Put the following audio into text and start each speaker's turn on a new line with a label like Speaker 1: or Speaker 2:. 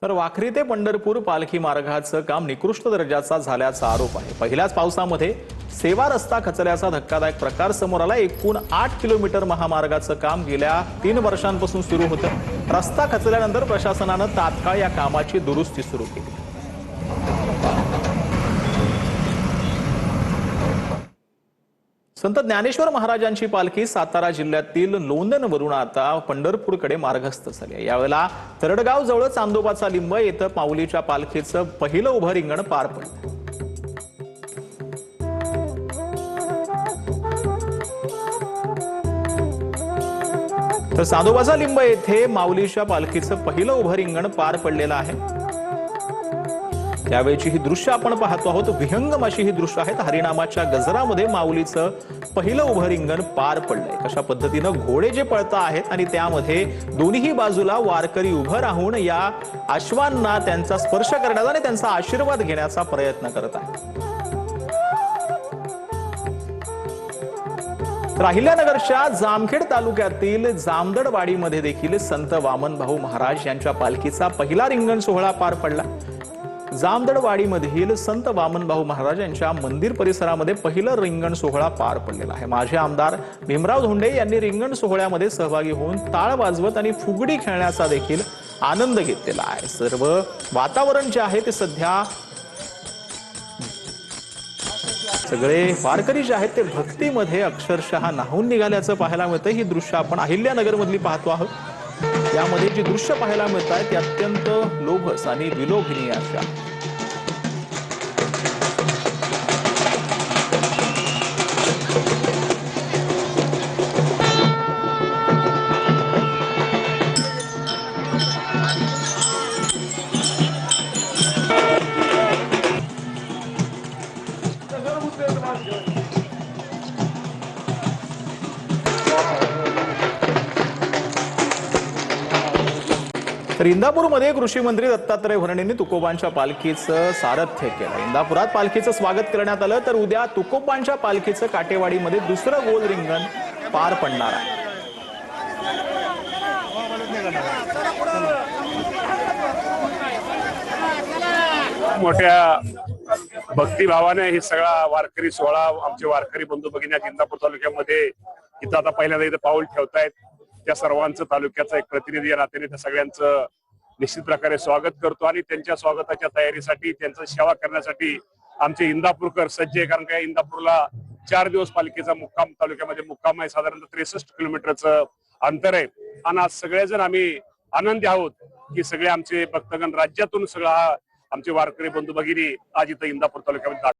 Speaker 1: तर वाखरी ते पंढरपूर पालखी मार्गाचं काम निकृष्ट दर्जाचा झाल्याचा आरोप आहे। पहिल्याच पावसामध्ये सेवा रस्ता खचल्याचा धक्कादायक प्रकार समोर आला। एकूण 8 किलोमीटर महामार्गाचं काम गेल्या 3 वर्षांपासून सुरू होतं। रस्ता खचल्यानंतर प्रशासनानं तात्काळ या कामाची दुरुस्ती सुरू केली। संत ज्ञानेश्वर महाराजांची पालखी सातारा जिल्ह्यातील लोणंदवरून आता पंढरपूरकडे मार्गस्थ झाली आहे। यावेळेला तरडगाव जवळ चांदोबाचा लिंब येथे माऊलीच्या पालखीचं पहिलं उभं रिंगण पार पडलं। तर चांदोबाचा लिंब येथे माऊलीच्या पालखीचं पहिलं उभं रिंगण पार पडलेलं आहे। त्यावेळची ही दृश्य आपण पाहतो आहोत। विहंगम अशी ही दृश्य आहेत। हरिनामाच्या गजरामध्ये माऊलीचं पहिलं उभं रिंगण पार पडलंय। कशा पद्धतीनं घोडे जे पळता आहेत आणि त्यामध्ये दोन्ही बाजूला वारकरी उभं राहून या अश्वांना त्यांचा स्पर्श करण्याचा आणि त्यांचा आशीर्वाद घेण्याचा प्रयत्न करत आहेत। अहिल्यानगरच्या जामखेड तालुक्यातील जामदडवाडीमध्ये देखील संत वामनभाऊ महाराज यांच्या पालखीचा पहिला रिंगण सोहळा पार पडला। जामदडवाडीमधील संत वामनभाऊ महाराज यांच्या मंदिर परिसरामध्ये पहिलं रिंगण सोहळा पार पडलेला आहे। माजी आमदार भीमराव धोंडे यांनी रिंगण सोहळ्यामध्ये सहभागी होऊन टाळ वाजवत आणि फुगडी खेळण्याचा देखील आनंद घेतलेला आहे। सर्व वातावरण जे आहे ते सध्या सगळे वारकरी जे आहेत ते भक्तीमध्ये अक्षरशः न्हाऊन निघाल्याचं पाहायला मिळतं। ही दृश्य आपण अहिल्यानगर मधली पाहतो आहोत। यामध्ये जी दृश्य पाहायला मिळत आहेत ती अत्यंत लोभस आणि विलोभनीय अशा। तर इंदापूरमध्ये कृषी मंत्री दत्तात्रय भरणेंनी तुकोबांच्या पालखीचं सारथ्य केलं। इंदापुरात पालखीचं स्वागत करण्यात आलं। तर उद्या तुकोबांच्या पालखीचं काटेवाडीमध्ये दुसरं गोल रिंगण पार पडणार आहे।
Speaker 2: मोठ्या भक्तिभावाने हे सगळा वारकरी सोहळा आमचे वारकरी बंधू भगिनी इंदापूर तालुक्यामध्ये इथं आता पहिल्यांदा इथं पाऊल ठेवतायत। त्या सर्वांचं तालुक्याचा एक प्रतिनिधी या नात्याने त्या सगळ्यांचं निश्चित प्रकारे स्वागत करतो आणि त्यांच्या स्वागताच्या तयारीसाठी त्यांचं सेवा करण्यासाठी आमचे इंदापूरकर सज्ज आहे। कारण काय इंदापूरला 4 दिवस पालिकेचा मुक्काम तालुक्यामध्ये मुक्काम आहे। साधारणतः 63 किलोमीटरचं अंतर आहे आणि आज सगळेजण आम्ही आनंदी आहोत की सगळे आमचे भक्तगण राज्यातून सगळा आमचे वारकरी बंधू भगिनी आज इथं इंदापूर तालुक्यामध्ये